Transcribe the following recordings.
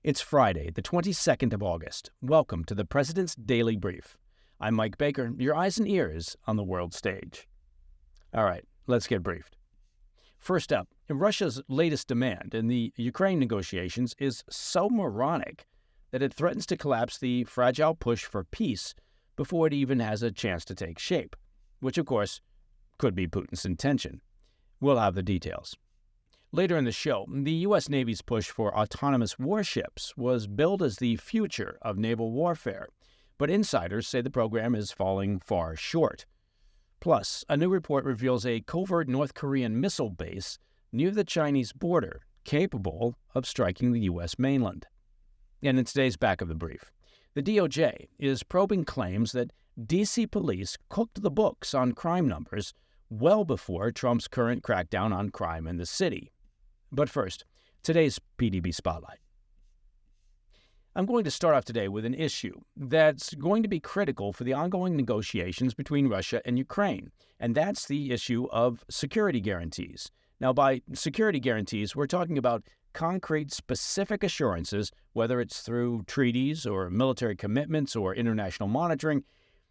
It's Friday, the 22nd of August. Welcome to the President's Daily Brief. I'm Mike Baker, your eyes and ears on the world stage. All right, let's get briefed. First up, Russia's latest demand in the Ukraine negotiations is so moronic that it threatens to collapse the fragile push for peace before it even has a chance to take shape, which, of course, could be Putin's intention. We'll have the details. Later in the show, the U.S. Navy's push for autonomous warships was billed as the future of naval warfare, but insiders say the program is falling far short. Plus, a new report reveals a covert North Korean missile base near the Chinese border capable of striking the U.S. mainland. And in today's back of the brief, the DOJ is probing claims that D.C. police cooked the books on crime numbers well before Trump's current crackdown on crime in the city. But first, today's PDB Spotlight. I'm going to start off today with an issue that's going to be critical for the ongoing negotiations between Russia and Ukraine, and that's the issue of security guarantees. Now, by security guarantees, we're talking about concrete, specific assurances, whether it's through treaties or military commitments or international monitoring,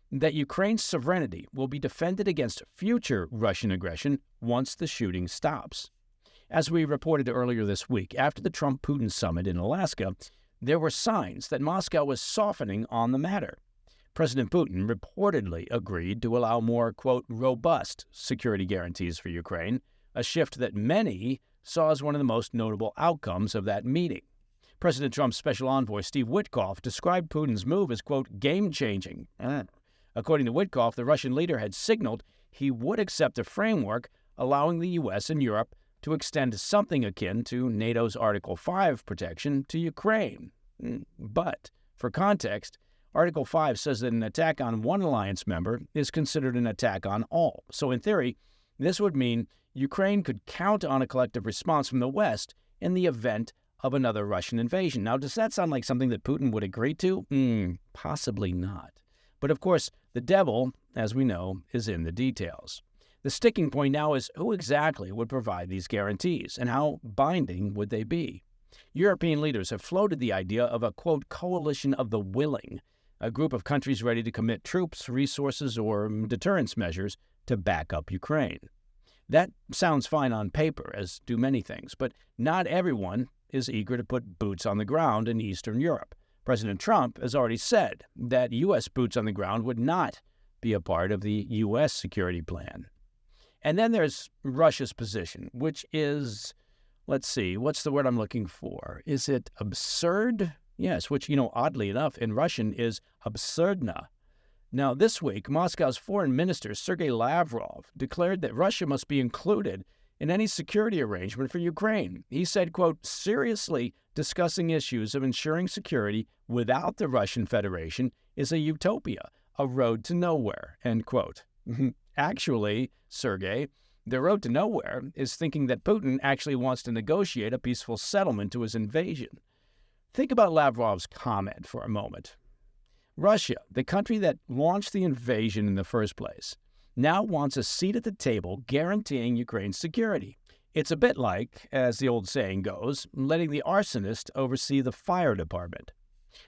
that Ukraine's sovereignty will be defended against future Russian aggression once the shooting stops. As we reported earlier this week, after the Trump-Putin summit in Alaska, there were signs that Moscow was softening on the matter. President Putin reportedly agreed to allow more, quote, robust security guarantees for Ukraine, a shift that many saw as one of the most notable outcomes of that meeting. President Trump's special envoy, Steve Witkoff, described Putin's move as, quote, game-changing. According to Witkoff, the Russian leader had signaled he would accept a framework allowing the U.S. and Europe to extend something akin to NATO's Article 5 protection to Ukraine. But, for context, Article 5 says that an attack on one alliance member is considered an attack on all. So, in theory, this would mean Ukraine could count on a collective response from the West in the event of another Russian invasion. Now, does that sound like something that Putin would agree to? Possibly not. But, of course, the devil, as we know, is in the details. The sticking point now is who exactly would provide these guarantees, and how binding would they be? European leaders have floated the idea of a, quote, coalition of the willing, a group of countries ready to commit troops, resources, or deterrence measures to back up Ukraine. That sounds fine on paper, as do many things, but not everyone is eager to put boots on the ground in Eastern Europe. President Trump has already said that U.S. boots on the ground would not be a part of the U.S. security plan. And then there's Russia's position, which is, let's see, what's the word I'm looking for? Is it absurd? Yes, which, oddly enough, in Russian is absurdna. Now, this week, Moscow's foreign minister, Sergei Lavrov, declared that Russia must be included in any security arrangement for Ukraine. He said, quote, seriously discussing issues of ensuring security without the Russian Federation is a utopia, a road to nowhere, end quote. Actually, Sergei, the road to nowhere is thinking that Putin actually wants to negotiate a peaceful settlement to his invasion. Think about Lavrov's comment for a moment. Russia, the country that launched the invasion in the first place, now wants a seat at the table guaranteeing Ukraine's security. It's a bit like, as the old saying goes, letting the arsonist oversee the fire department.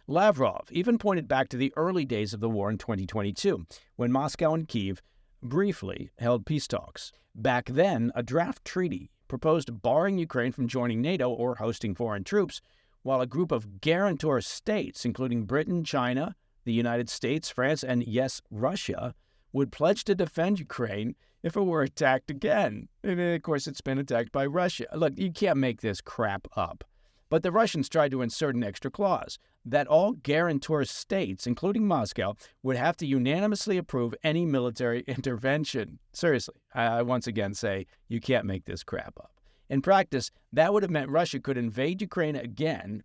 Lavrov even pointed back to the early days of the war in 2022, when Moscow and Kyiv briefly held peace talks. Back then, a draft treaty proposed barring Ukraine from joining NATO or hosting foreign troops, while a group of guarantor states, including Britain, China, the United States, France, and yes, Russia, would pledge to defend Ukraine if it were attacked again. And of course, it's been attacked by Russia. Look, you can't make this crap up. But the Russians tried to insert an extra clause that all guarantor states, including Moscow, would have to unanimously approve any military intervention. Seriously, I once again say you can't make this crap up. In practice, that would have meant Russia could invade Ukraine again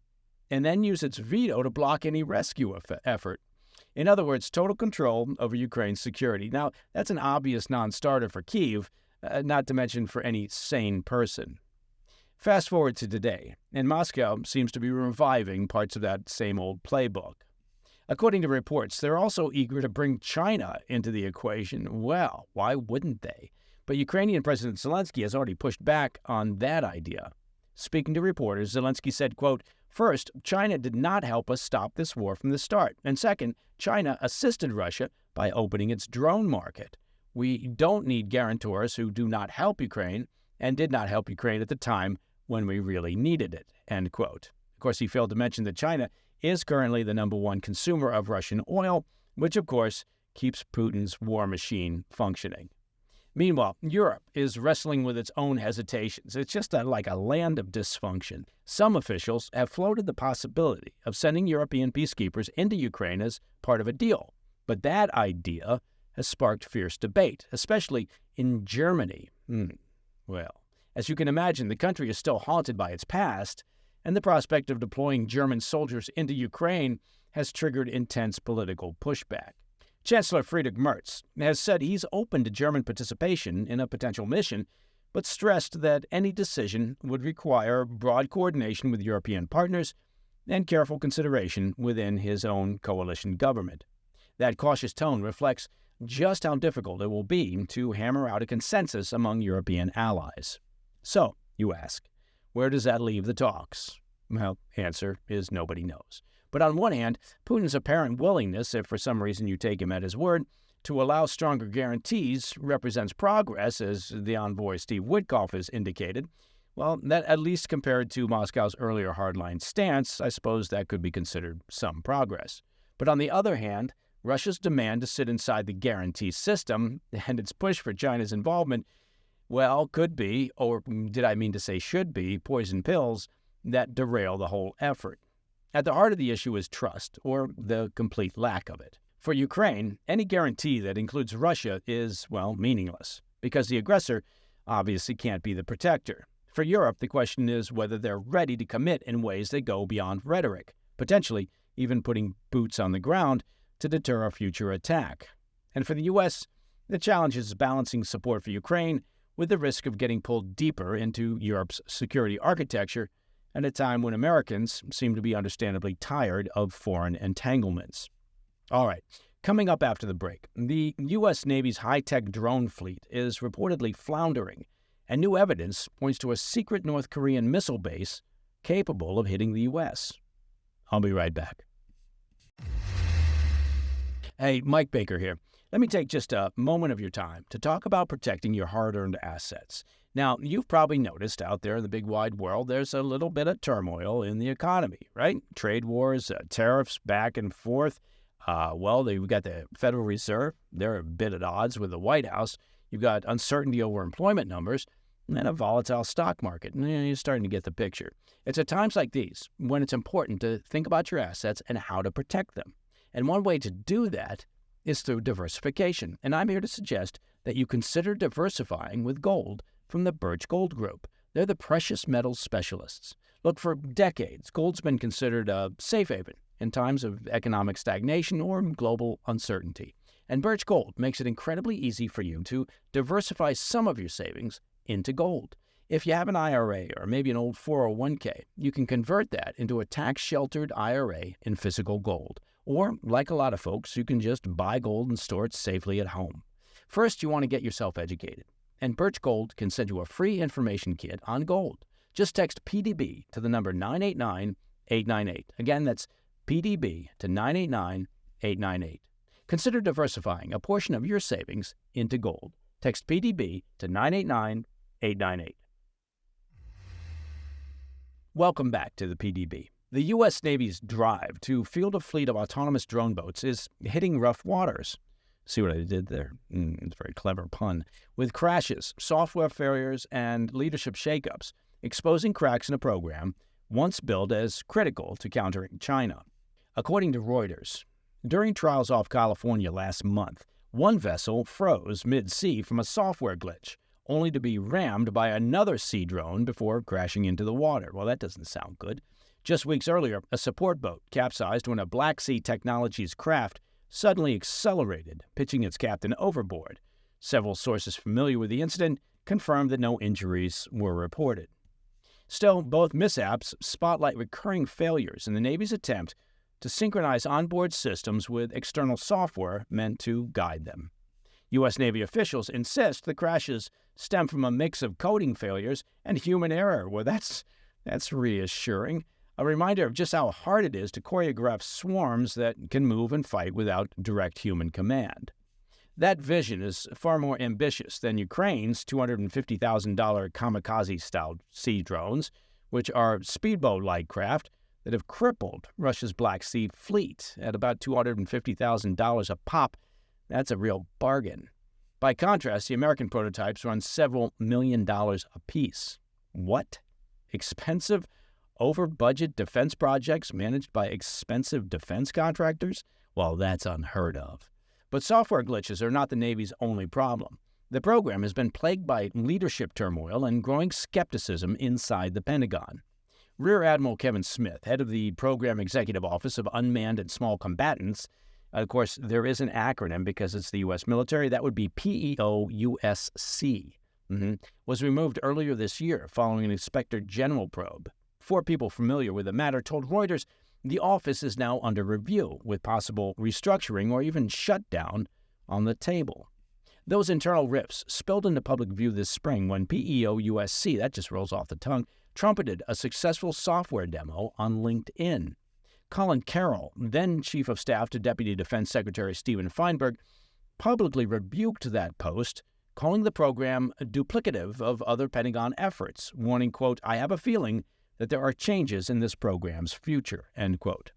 and then use its veto to block any rescue effort. In other words, total control over Ukraine's security. Now, that's an obvious non-starter for Kyiv, not to mention for any sane person. Fast forward to today, and Moscow seems to be reviving parts of that same old playbook. According to reports, they're also eager to bring China into the equation. Well, why wouldn't they? But Ukrainian President Zelensky has already pushed back on that idea. Speaking to reporters, Zelensky said, quote, First, China did not help us stop this war from the start. And second, China assisted Russia by opening its drone market. We don't need guarantors who do not help Ukraine and did not help Ukraine at the time when we really needed it, end quote. Of course, he failed to mention that China is currently the #1 consumer of Russian oil, which, of course, keeps Putin's war machine functioning. Meanwhile, Europe is wrestling with its own hesitations. It's just like a land of dysfunction. Some officials have floated the possibility of sending European peacekeepers into Ukraine as part of a deal. But that idea has sparked fierce debate, especially in Germany. Well, as you can imagine, the country is still haunted by its past, and the prospect of deploying German soldiers into Ukraine has triggered intense political pushback. Chancellor Friedrich Merz has said he's open to German participation in a potential mission, but stressed that any decision would require broad coordination with European partners and careful consideration within his own coalition government. That cautious tone reflects just how difficult it will be to hammer out a consensus among European allies. So, you ask, where does that leave the talks? Well, answer is nobody knows. But on one hand, Putin's apparent willingness, if for some reason you take him at his word, to allow stronger guarantees represents progress, as the envoy Steve Witkoff has indicated. Well, that at least compared to Moscow's earlier hardline stance, I suppose that could be considered some progress. But on the other hand, Russia's demand to sit inside the guarantee system and its push for China's involvement, well, could be, or did I mean to say should be, poison pills that derail the whole effort. At the heart of the issue is trust, or the complete lack of it. For Ukraine, any guarantee that includes Russia is, well, meaningless, because the aggressor obviously can't be the protector. For Europe, the question is whether they're ready to commit in ways that go beyond rhetoric, potentially even putting boots on the ground to deter a future attack. And for the U.S., the challenge is balancing support for Ukraine with the risk of getting pulled deeper into Europe's security architecture at a time when Americans seem to be understandably tired of foreign entanglements. All right, coming up after the break, the U.S. Navy's high-tech drone fleet is reportedly floundering, and new evidence points to a secret North Korean missile base capable of hitting the U.S. I'll be right back. Hey, Mike Baker here. Let me take just a moment of your time to talk about protecting your hard-earned assets. Now, you've probably noticed out there in the big wide world, there's a little bit of turmoil in the economy, right? Trade wars, tariffs back and forth. We've got the Federal Reserve. They're a bit at odds with the White House. You've got uncertainty over employment numbers and a volatile stock market. You're starting to get the picture. It's at times like these when it's important to think about your assets and how to protect them. And one way to do that is through diversification. And I'm here to suggest that you consider diversifying with gold from the Birch Gold Group. They're the precious metals specialists. Look, for decades, gold's been considered a safe haven in times of economic stagnation or global uncertainty. And Birch Gold makes it incredibly easy for you to diversify some of your savings into gold. If you have an IRA or maybe an old 401k, you can convert that into a tax-sheltered IRA in physical gold. Or, like a lot of folks, you can just buy gold and store it safely at home. First, you want to get yourself educated. And Birch Gold can send you a free information kit on gold. Just text PDB to the number 989898. Again, that's PDB to 989898. Consider diversifying a portion of your savings into gold. Text PDB to 989898. Welcome back to the PDB. The U.S. Navy's drive to field a fleet of autonomous drone boats is hitting rough waters. See what I did there? It's a very clever pun. With crashes, software failures, and leadership shakeups, exposing cracks in a program once billed as critical to countering China. According to Reuters, during trials off California last month, one vessel froze mid-sea from a software glitch, only to be rammed by another sea drone before crashing into the water. Well, that doesn't sound good. Just weeks earlier, a support boat capsized when a Black Sea Technologies craft suddenly accelerated, pitching its captain overboard. Several sources familiar with the incident confirmed that no injuries were reported. Still, both mishaps spotlight recurring failures in the Navy's attempt to synchronize onboard systems with external software meant to guide them. U.S. Navy officials insist the crashes stem from a mix of coding failures and human error. Well, that's reassuring. a reminder of just how hard it is to choreograph swarms that can move and fight without direct human command. That vision is far more ambitious than Ukraine's $250,000 kamikaze-style sea drones, which are speedboat-like craft that have crippled Russia's Black Sea fleet at about $250,000 a pop. That's a real bargain. By contrast, the American prototypes run several $1 million apiece. What? Expensive, over-budget defense projects managed by expensive defense contractors? Well, that's unheard of. But software glitches are not the Navy's only problem. The program has been plagued by leadership turmoil and growing skepticism inside the Pentagon. Rear Admiral Kevin Smith, head of the Program Executive Office of Unmanned and Small Combatants, of course, there is an acronym because it's the U.S. military, that would be PEOUSC, was removed earlier this year following an Inspector General probe. 4 people familiar with the matter told Reuters the office is now under review, with possible restructuring or even shutdown on the table. Those internal rifts spilled into public view this spring when PEOUSC, that just rolls off the tongue, trumpeted a successful software demo on LinkedIn. Colin Carroll, then Chief of Staff to Deputy Defense Secretary Stephen Feinberg, publicly rebuked that post, calling the program duplicative of other Pentagon efforts, warning, quote, "I have a feeling that there are changes in this program's future," end quote.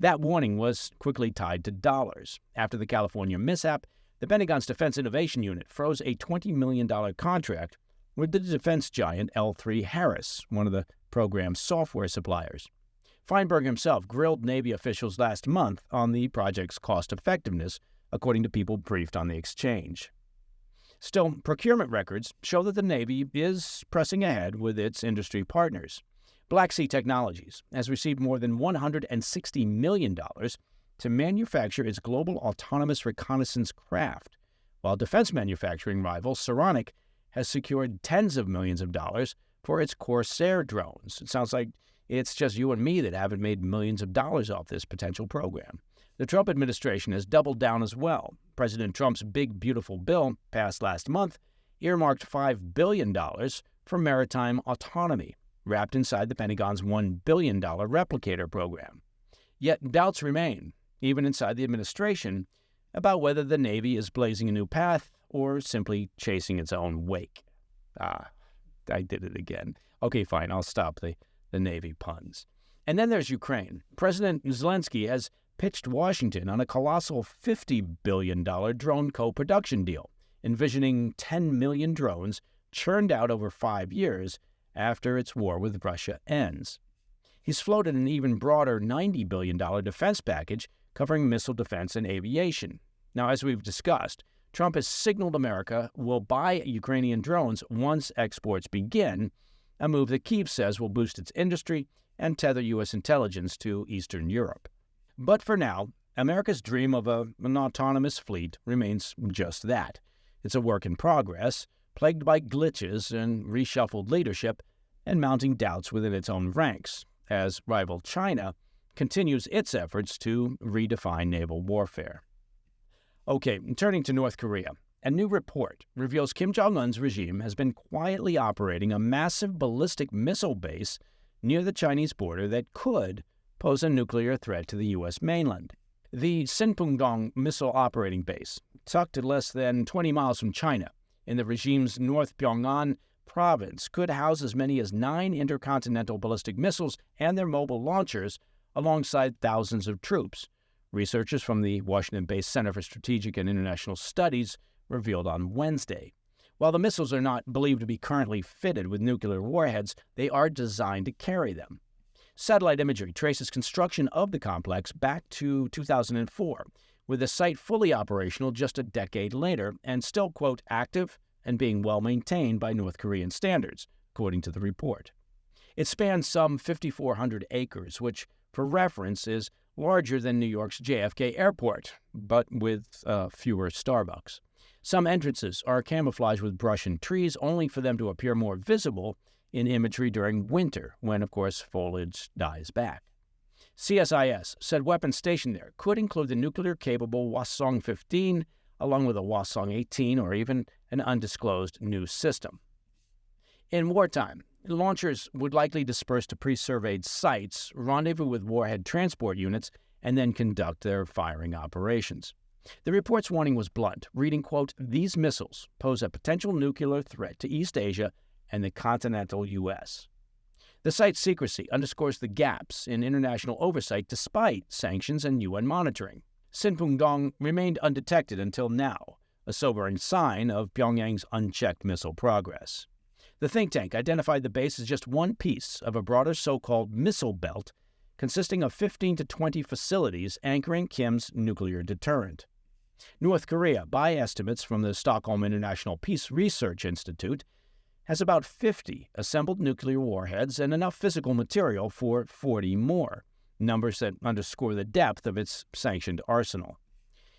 That warning was quickly tied to dollars. After the California mishap, the Pentagon's Defense Innovation Unit froze a $20 million contract with the defense giant L3 Harris, one of the program's software suppliers. Feinberg himself grilled Navy officials last month on the project's cost effectiveness, according to people briefed on the exchange. Still, procurement records show that the Navy is pressing ahead with its industry partners. Black Sea Technologies has received more than $160 million to manufacture its global autonomous reconnaissance craft, while defense manufacturing rival Saronic has secured tens of millions of dollars for its Corsair drones. It sounds like it's just you and me that haven't made millions of dollars off this potential program. The Trump administration has doubled down as well. President Trump's Big Beautiful Bill, passed last month, earmarked $5 billion for maritime autonomy, wrapped inside the Pentagon's $1 billion replicator program. Yet doubts remain, even inside the administration, about whether the Navy is blazing a new path or simply chasing its own wake. I did it again. Okay, fine, I'll stop the Navy puns. And then there's Ukraine. President Zelensky has pitched Washington on a colossal $50 billion drone co-production deal, envisioning 10 million drones churned out over 5 years after its war with Russia ends. He's floated an even broader $90 billion defense package covering missile defense and aviation. Now, as we've discussed, Trump has signaled America will buy Ukrainian drones once exports begin, a move that Kyiv says will boost its industry and tether U.S. intelligence to Eastern Europe. But for now, America's dream of an autonomous fleet remains just that. It's a work in progress, plagued by glitches and reshuffled leadership and mounting doubts within its own ranks, as rival China continues its efforts to redefine naval warfare. Okay, turning to North Korea. A new report reveals Kim Jong-un's regime has been quietly operating a massive ballistic missile base near the Chinese border that could pose a nuclear threat to the U.S. mainland. The Sinpungdong Missile Operating Base, tucked less than 20 miles from China in the regime's North Pyongan province, could house as many as 9 intercontinental ballistic missiles and their mobile launchers alongside thousands of troops, researchers from the Washington-based Center for Strategic and International Studies revealed on Wednesday. While the missiles are not believed to be currently fitted with nuclear warheads, they are designed to carry them. Satellite imagery traces construction of the complex back to 2004, with the site fully operational just a decade later and still, quote, active and being well maintained by North Korean standards, according to the report. It spans some 5,400 acres, which, for reference, is larger than New York's JFK Airport, but with fewer Starbucks. Some entrances are camouflaged with brush and trees, only for them to appear more visible in imagery during winter, when, of course, foliage dies back. CSIS said weapons stationed there could include the nuclear-capable Hwasong-15, along with a Hwasong-18 or even an undisclosed new system. In wartime, Launchers would likely disperse to pre-surveyed sites, rendezvous with warhead transport units, and then conduct their firing operations. The report's warning was blunt, reading, quote, "These missiles pose a potential nuclear threat to East Asia and the continental U.S." The site's secrecy underscores the gaps in international oversight despite sanctions and UN monitoring. Sinpungdong remained undetected until now, a sobering sign of Pyongyang's unchecked missile progress. The think tank identified the base as just one piece of a broader so-called missile belt consisting of 15 to 20 facilities anchoring Kim's nuclear deterrent. North Korea, by estimates from the Stockholm International Peace Research Institute, has about 50 assembled nuclear warheads and enough physical material for 40 more, numbers that underscore the depth of its sanctioned arsenal.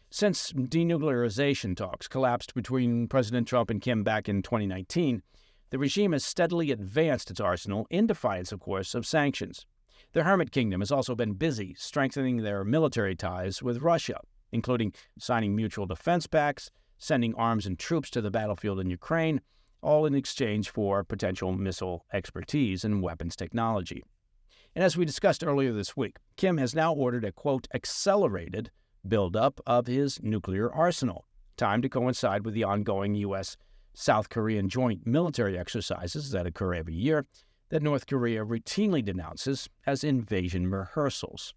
Since denuclearization talks collapsed between President Trump and Kim back in 2019, the regime has steadily advanced its arsenal in defiance, of course, of sanctions. The Hermit Kingdom has also been busy strengthening their military ties with Russia, including signing mutual defense pacts, sending arms and troops to the battlefield in Ukraine, all in exchange for potential missile expertise and weapons technology. And as we discussed earlier this week, Kim has now ordered a, quote, accelerated buildup of his nuclear arsenal, timed to coincide with the ongoing U.S.-South Korean joint military exercises that occur every year that North Korea routinely denounces as invasion rehearsals.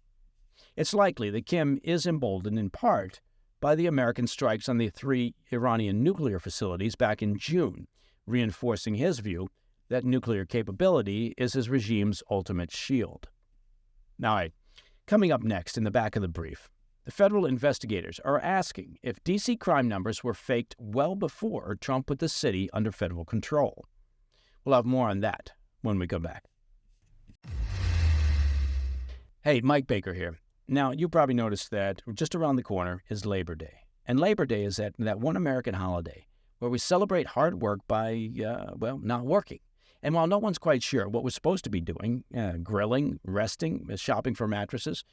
It's likely that Kim is emboldened in part by the American strikes on the 3 Iranian nuclear facilities back in June, reinforcing his view that nuclear capability is his regime's ultimate shield. Now, coming up next in the back of the brief, the federal investigators are asking if D.C. crime numbers were faked well before Trump put the city under federal control. We'll have more on that when we come back. Hey, Mike Baker here. Now, you probably noticed that just around the corner is Labor Day. And Labor Day is that one American holiday where we celebrate hard work by, not working. And while no one's quite sure what we're supposed to be doing, grilling, resting, shopping for mattresses,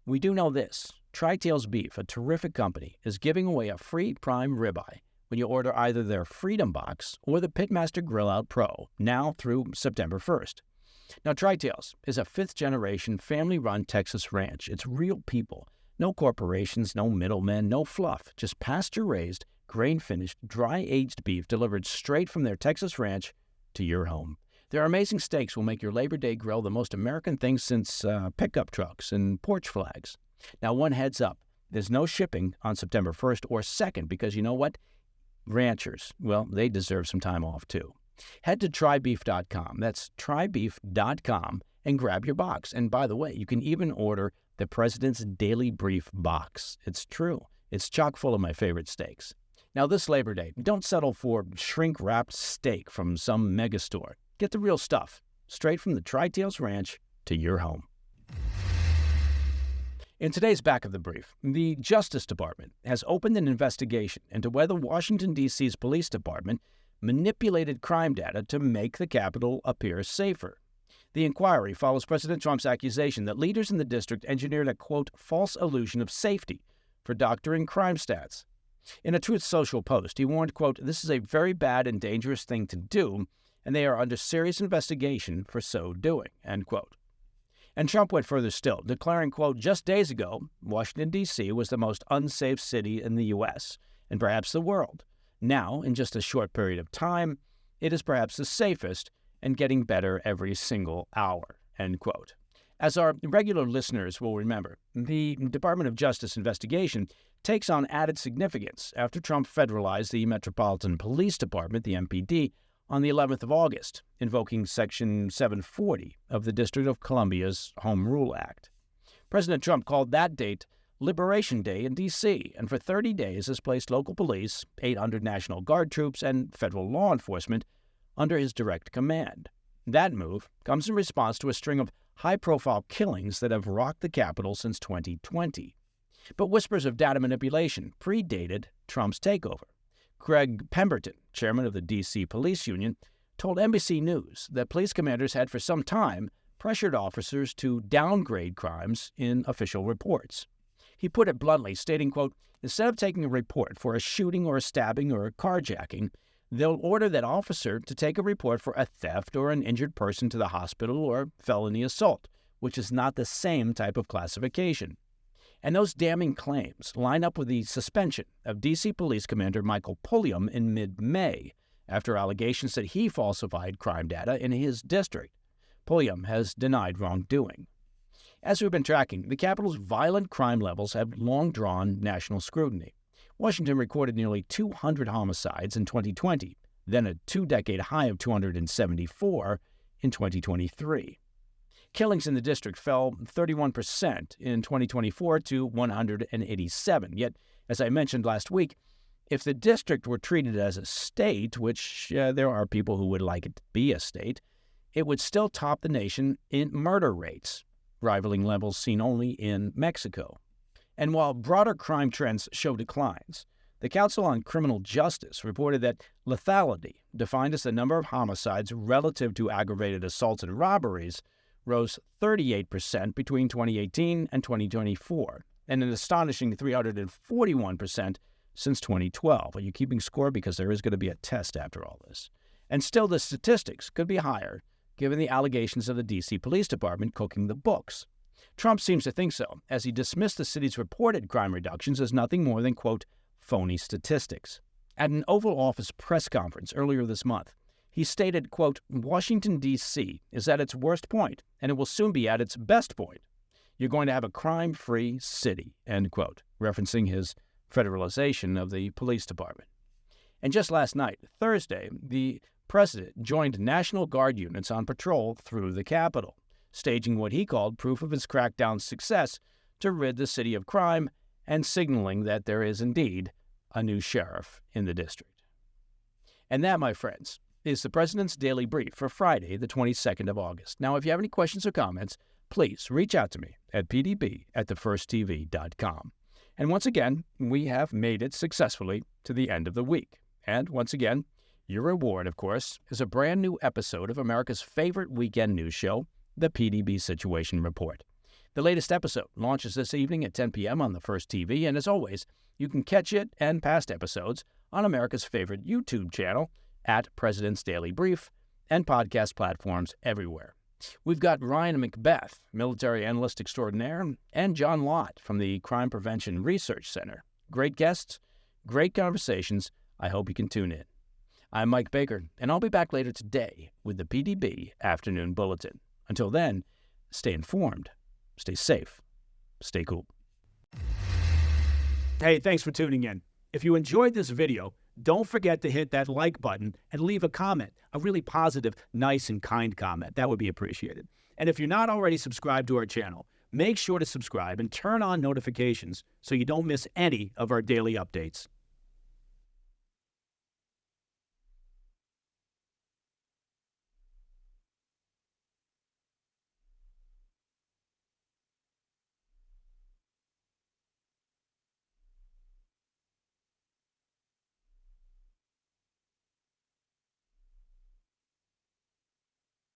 we do know this. Tri-Tails Beef, a terrific company, is giving away a free prime ribeye when you order either their Freedom Box or the Pitmaster Grill Out Pro, now through September 1st. Now, Tri-Tails is a 5th-generation, family-run Texas ranch. It's real people. No corporations, no middlemen, no fluff. Just pasture-raised, grain-finished, dry-aged beef delivered straight from their Texas ranch to your home. Their amazing steaks will make your Labor Day grill the most American thing since pickup trucks and porch flags. Now, one heads up. There's no shipping on September 1st or 2nd because you know what? Ranchers, well, they deserve some time off too. Head to trybeef.com. That's trybeef.com and grab your box. And by the way, you can even order the President's Daily Brief box. It's true. It's chock full of my favorite steaks. Now, this Labor Day, don't settle for shrink-wrapped steak from some mega store. Get the real stuff, straight from the Tri-Tails Ranch to your home. In today's Back of the Brief, the Justice Department has opened an investigation into whether Washington, D.C.'s police department manipulated crime data to make the Capitol appear safer. The inquiry follows President Trump's accusation that leaders in the district engineered a, quote, false illusion of safety for doctoring crime stats. In a Truth Social post, he warned, quote, this is a very bad and dangerous thing to do, and they are under serious investigation for so doing, end quote. And Trump went further still, declaring, quote, just days ago, Washington, D.C. was the most unsafe city in the U.S. and perhaps the world. Now, in just a short period of time, it is perhaps the safest and getting better every single hour, end quote. As our regular listeners will remember, the Department of Justice investigation takes on added significance after Trump federalized the Metropolitan Police Department, the MPD, on the 11th of August, invoking Section 740 of the District of Columbia's Home Rule Act. President Trump called that date Liberation Day in D.C., and for 30 days has placed local police, 800 National Guard troops, and federal law enforcement under his direct command. That move comes in response to a string of high-profile killings that have rocked the Capitol since 2020. But whispers of data manipulation predated Trump's takeover. Greg Pemberton, chairman of the D.C. Police Union, told NBC News that police commanders had for some time pressured officers to downgrade crimes in official reports. He put it bluntly, stating, quote, instead of taking a report for a shooting or a stabbing or a carjacking, they'll order that officer to take a report for a theft or an injured person to the hospital or felony assault, which is not the same type of classification. And those damning claims line up with the suspension of D.C. Police Commander Michael Pulliam in mid-May after allegations that he falsified crime data in his district. Pulliam has denied wrongdoing. As we've been tracking, the capital's violent crime levels have long drawn national scrutiny. Washington recorded nearly 200 homicides in 2020, then a two-decade high of 274 in 2023. Killings in the district fell 31% in 2024 to 187. Yet, as I mentioned last week, if the district were treated as a state, which there are people who would like it to be a state, it would still top the nation in murder rates, rivaling levels seen only in Mexico. And while broader crime trends show declines, the Council on Criminal Justice reported that lethality, defined as the number of homicides relative to aggravated assaults and robberies, rose 38% between 2018 and 2024, and an astonishing 341% since 2012. Are you keeping score? Because there is going to be a test after all this. And still, the statistics could be higher, given the allegations of the D.C. Police Department cooking the books. Trump seems to think so, as he dismissed the city's reported crime reductions as nothing more than, quote, phony statistics. At an Oval Office press conference earlier this month, he stated, quote, Washington, D.C. is at its worst point, and it will soon be at its best point. You're going to have a crime-free city, end quote, referencing his federalization of the police department. And just last night, Thursday, the president joined National Guard units on patrol through the Capitol, staging what he called proof of his crackdown success to rid the city of crime and signaling that there is indeed a new sheriff in the district. And that, my friends, is the President's Daily Brief for Friday, the 22nd of August. Now, if you have any questions or comments, please reach out to me at pdb@thefirsttv.com. And once again, we have made it successfully to the end of the week. And once again, your reward, of course, is a brand new episode of America's favorite weekend news show, the PDB Situation Report. The latest episode launches this evening at 10 p.m. on the First TV, and as always, you can catch it and past episodes on America's favorite YouTube channel at President's Daily Brief and podcast platforms everywhere. We've got Ryan Macbeth, military analyst extraordinaire, and John Lott from the Crime Prevention Research Center. Great guests, great conversations. I hope you can tune in. I'm Mike Baker, and I'll be back later today with the PDB Afternoon Bulletin. Until then, stay informed, stay safe, stay cool. Hey, thanks for tuning in. If you enjoyed this video, don't forget to hit that like button and leave a comment, a really positive, nice, and kind comment. That would be appreciated. And if you're not already subscribed to our channel, make sure to subscribe and turn on notifications so you don't miss any of our daily updates.